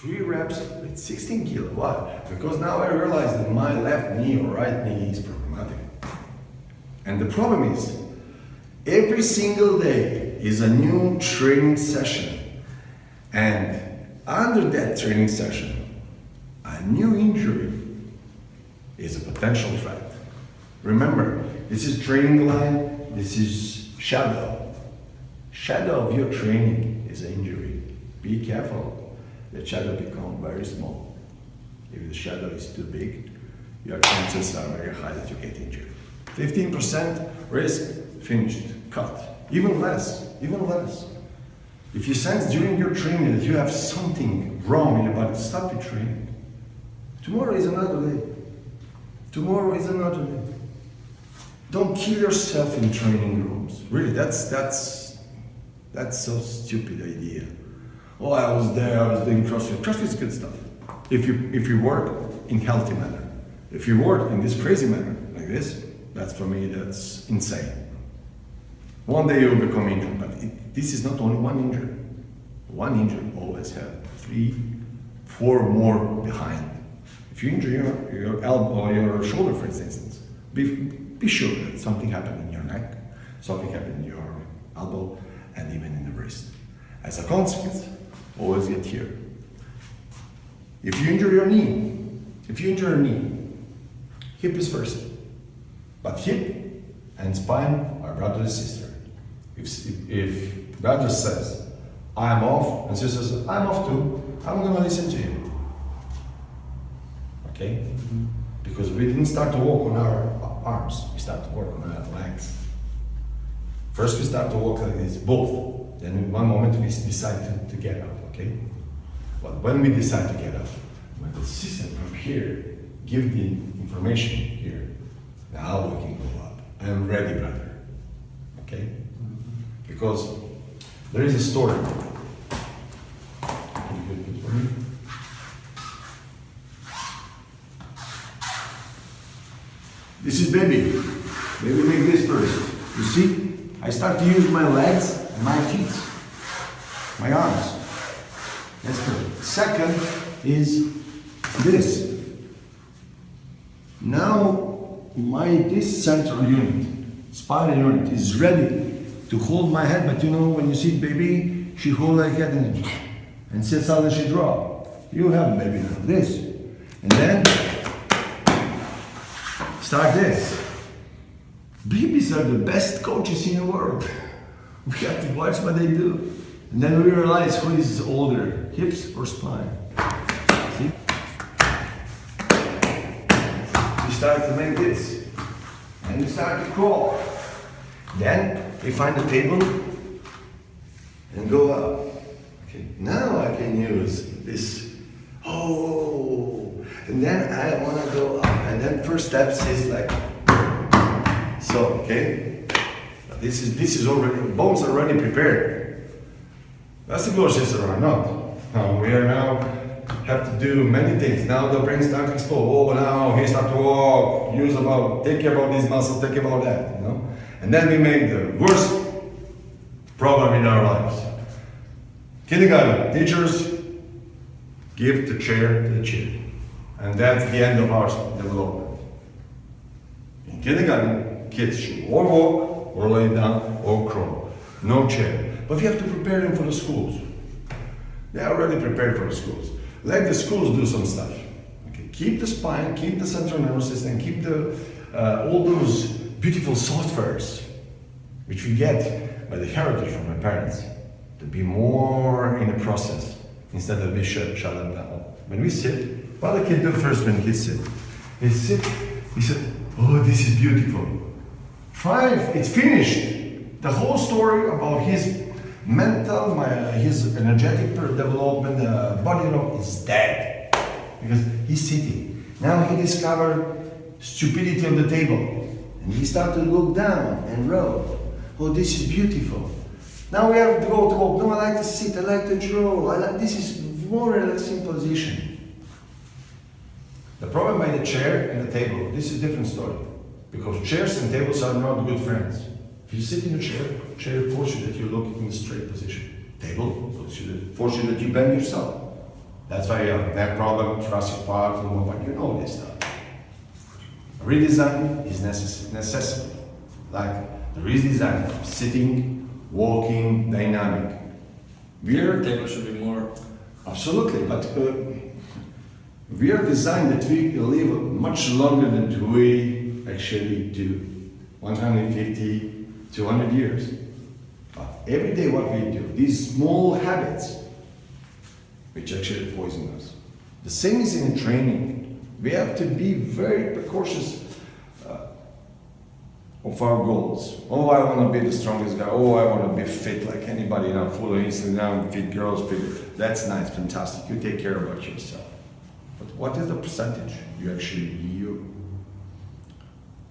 3 reps with 16 kilo. Why? Because now I realize that my left knee or right knee is problematic. And the problem is, every single day is a new training session. And under that training session, a new injury is a potential threat. Remember, this is training line, this is shadow. Shadow of your training is an injury. Be careful. The shadow becomes very small. If the shadow is too big, your chances are very high that you get injured. 15% risk, finished, cut. Even less, even less. If you sense during your training that you have something wrong in your body, stop your training. Tomorrow is another day. Tomorrow is another day. Don't kill yourself in training rooms. Really, that's so stupid idea. Oh, I was there, I was doing CrossFit. CrossFit is good stuff. If you work in healthy manner. If you work in this crazy manner, like this, that's for me, that's insane. One day you'll become injured, but this is not only one injury. One injury always have 3, 4 more behind. If you injure your elbow or your shoulder, for instance, be sure that something happened in your neck, something happened in your elbow, and even in the wrist. As a consequence, always get here. If you injure your knee, hip is first. But hip and spine are brother and sister. If brother says, I'm off, and sister says, I'm off too, I'm gonna listen to you. Okay? Because we didn't start to walk on our arms, we start to work on our legs. First we start to walk like this, both. Then in one moment we decide to get up, okay? But when we decide to get up, when the system from here give the information here, now we can go up. I am ready, brother. Okay? Because there is a story. This is baby. Baby make this first. You see? I start to use my legs and my feet. My arms. That's good. Second is this. Now this central unit, spinal unit, is ready to hold my head, but you know when you see baby, she hold her head and suddenly she drop. You have baby now, this. And then start this. Babies are the best coaches in the world. We have to watch what they do. And then we realize who is older, hips or spine. See? We start to make this. And we start to crawl. Then we find a table and go up. Okay, now I can use this. Oh, and then I want to go up. And then first steps is like so. Okay, this is already, bones are already prepared. That's the goal, sister, or not? Now we are now have to do many things. Now the brain starts to explode. Oh, now he start to walk. Take care about these muscles. Take care about that. You know. And then we make the worst problem in our lives. Kindergarten teachers give the chair to the children. And that's the end of our development. In kindergarten, kids should or walk, or lay down, or crawl. No chair. But we have to prepare them for the schools. They are already prepared for the schools. Let the schools do some stuff. Okay. Keep the spine, keep the central nervous system, keep all those beautiful softwares which we get by the heritage from my parents to be more in the process instead of we shut them down. When we sit, what the kid do first when he sit? He said, oh, this is beautiful. 5, it's finished. The whole story about his mental, his energetic development, body is dead. Because he's sitting. Now he discovered stupidity on the table. And he started to look down and roll. Oh, this is beautiful. Now we have to go to walk. No, I like to sit, I like to draw. This is more relaxing position. The problem by the chair and the table, this is a different story. Because chairs and tables are not good friends. If you sit in a chair forces you that you look in a straight position. Table forces you that you bend yourself. That's why you have neck problem, thoracic part, but you know this stuff. Redesign is necessity. Like the redesign of sitting, walking, dynamic. Table should be more. Absolutely, but we are designed that we live much longer than we actually do. 150, 200 years. But every day what we do, these small habits, which actually poison us. The same is in training. We have to be very precautious of our goals. Oh, I want to be the strongest guy. Oh, I want to be fit like anybody. Follow Instagram, fit girls, fit. That's nice, fantastic. You take care about yourself. But what is the percentage you actually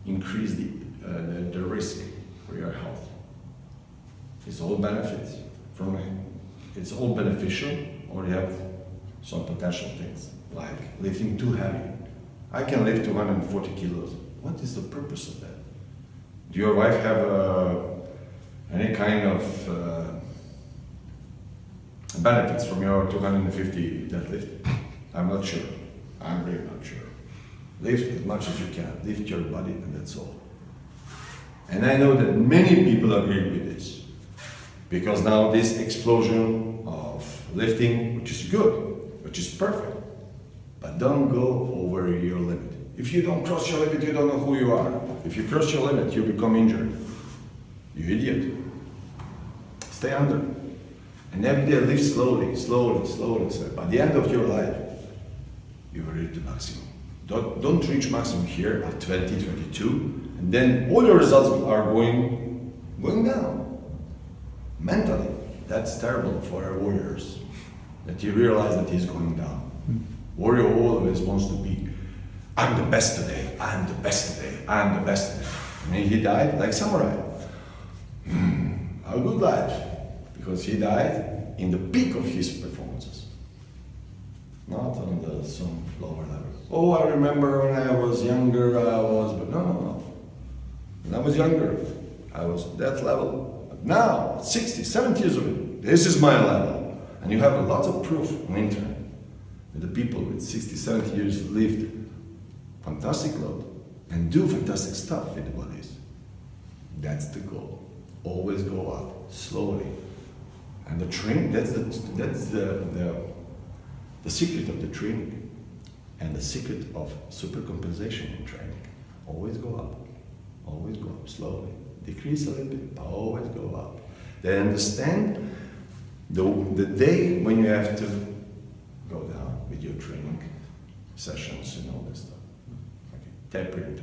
increase the risk for your health? It's all benefits from it. It's all beneficial, or you have some potential things like lifting too heavy. I can lift 240 kilos. What is the purpose of that? Do your wife have any kind of benefits from your 250 deadlift? I'm not sure. I'm really not sure. Lift as much as you can. Lift your body, and that's all. And I know that many people agree with this, because now this explosion of lifting, which is good, which is perfect, but don't go over your limit. If you don't cross your limit, you don't know who you are. If you cross your limit, you become injured. You idiot. Stay under. And every day live slowly, slowly, slowly. So by the end of your life, you will reach the maximum. Don't reach maximum here at 20, 22, and then all your results are going down. Mentally, that's terrible for our warriors, that you realize that he's going down. Warrior always wants to be, I'm the best today, I'm the best today, I'm the best today. And he died like samurai. A good life, because he died in the peak of his performances, not on some lower level. Oh, I remember when I was younger, but no. When I was younger, I was at that level. But now, 60, 70 years old, this is my level. And you have a lot of proof on the internet that the people with 60, 70 years lived fantastic load and do fantastic stuff with the bodies. That's the goal. Always go up, slowly. And the training, that's the secret of the training. And the secret of supercompensation in training. Always go up, slowly. Decrease a little bit, but always go up. They understand the day when you have to go down with your training sessions and all this stuff. Okay. Taper it.